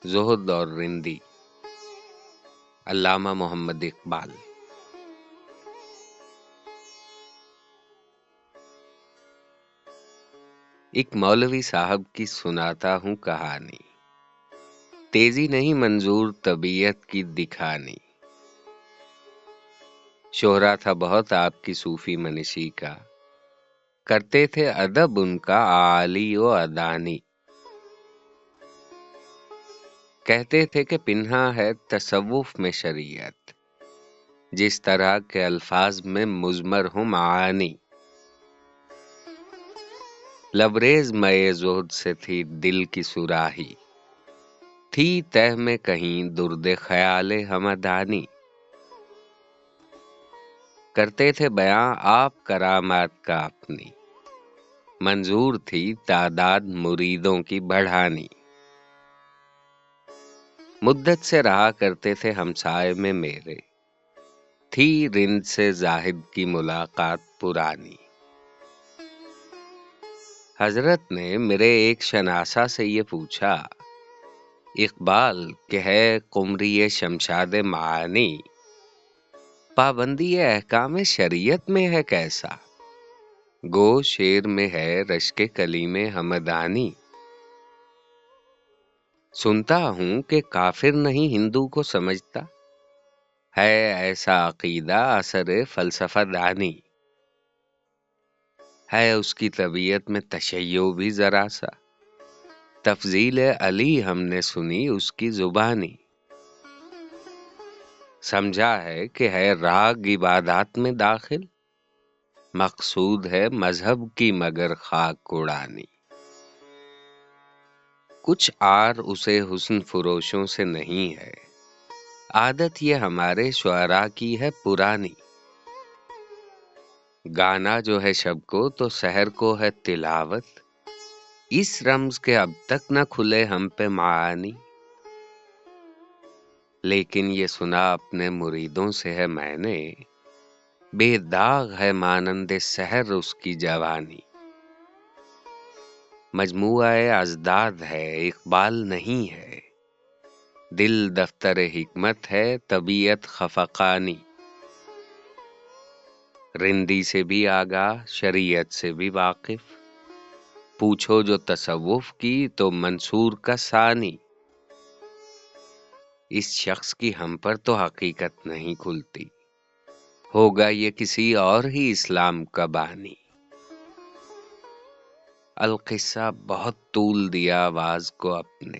زہد اور رندی، علامہ محمد اقبال۔ ایک مولوی صاحب کی سناتا ہوں کہانی، تیزی نہیں منظور طبیعت کی دکھانی۔ شہرا تھا بہت آپ کی صوفی منشی کا، کرتے تھے ادب ان کا عالی و ادانی۔ کہتے تھے کہ پنہا ہے تصوف میں شریعت، جس طرح کے الفاظ میں مضمر ہوں معانی۔ لبریز مئے زہد سے تھی دل کی سراہی، تھی تہ میں کہیں درد خیال ہمدانی۔ کرتے تھے بیاں آپ کرامات کا اپنی، منظور تھی تعداد مریدوں کی بڑھانی۔ مدت سے رہا کرتے تھے ہمسائے میں میرے، تھی رند سے زاہد کی ملاقات پرانی۔ حضرت نے میرے ایک شناسا سے یہ پوچھا، اقبال کہ ہے قمری شمشاد معانی، پابندی احکام شریعت میں ہے کیسا؟ گو شعر میں ہے رشک کلیم ہمدانی۔ سنتا ہوں کہ کافر نہیں ہندو کو سمجھتا، ہے ایسا عقیدہ اثر فلسفہ دانی۔ ہے اس کی طبیعت میں تشیع بھی ذرا سا، تفضیل علی ہم نے سنی اس کی زبانی۔ سمجھا ہے کہ ہے راگ عبادات میں داخل، مقصود ہے مذہب کی مگر خاک اڑانی۔ کچھ آر اسے حسن فروشوں سے نہیں ہے، عادت یہ ہمارے شعراء کی ہے پرانی۔ گانا جو ہے شب کو تو سحر کو ہے تلاوت، اس رمز کے اب تک نہ کھلے ہم پہ معانی۔ لیکن یہ سنا اپنے مریدوں سے ہے میں نے، بے داغ ہے مانند سحر اس کی جوانی۔ مجموعہ ازداد ہے اقبال نہیں ہے، دل دفتر حکمت ہے طبیعت خفقانی۔ رندی سے بھی آگاہ شریعت سے بھی واقف، پوچھو جو تصوف کی تو منصور کا ثانی۔ اس شخص کی ہم پر تو حقیقت نہیں کھلتی، ہوگا یہ کسی اور ہی اسلام کا بانی۔ القصہ بہت طول دیا آواز کو اپنے،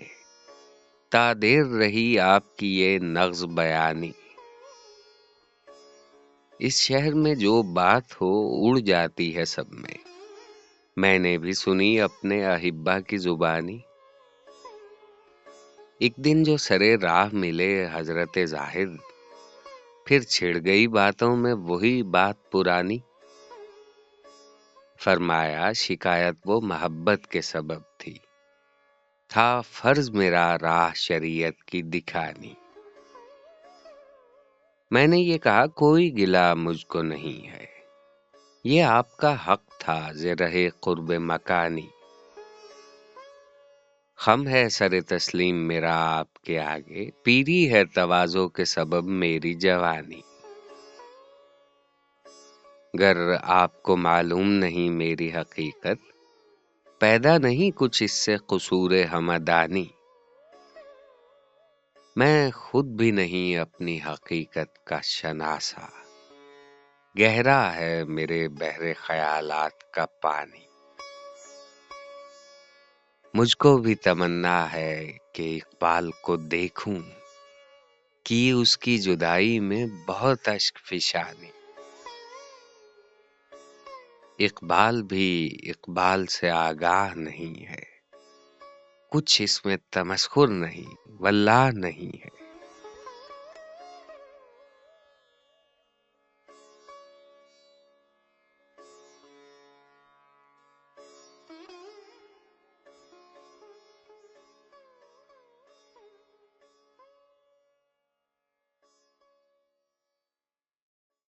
تا دیر رہی آپ کی یہ نغز بیانی۔ اس شہر میں جو بات ہو اڑ جاتی ہے سب میں نے بھی سنی اپنے احبا کی زبانی۔ ایک دن جو سرے راہ ملے حضرت زاہد، پھر چھڑ گئی باتوں میں وہی بات پرانی۔ فرمایا شکایت وہ محبت کے سبب تھی، تھا فرض میرا راہ شریعت کی دکھانی۔ میں نے یہ کہا کوئی گلہ مجھ کو نہیں ہے، یہ آپ کا حق تھا ز رہے قرب مکانی۔ خم ہے سر تسلیم میرا آپ کے آگے، پیری ہے تواضع کے سبب میری جوانی۔ گر آپ کو معلوم نہیں میری حقیقت، پیدا نہیں کچھ اس سے قصور ہمدانی۔ میں خود بھی نہیں اپنی حقیقت کا شناسا، گہرا ہے میرے بحر خیالات کا پانی۔ مجھ کو بھی تمنا ہے کہ اقبال کو دیکھوں، کی اس کی جدائی میں بہت اشک فشانی۔ اقبال بھی اقبال سے آگاہ نہیں ہے، کچھ اس میں تمسخر نہیں واللہ نہیں ہے۔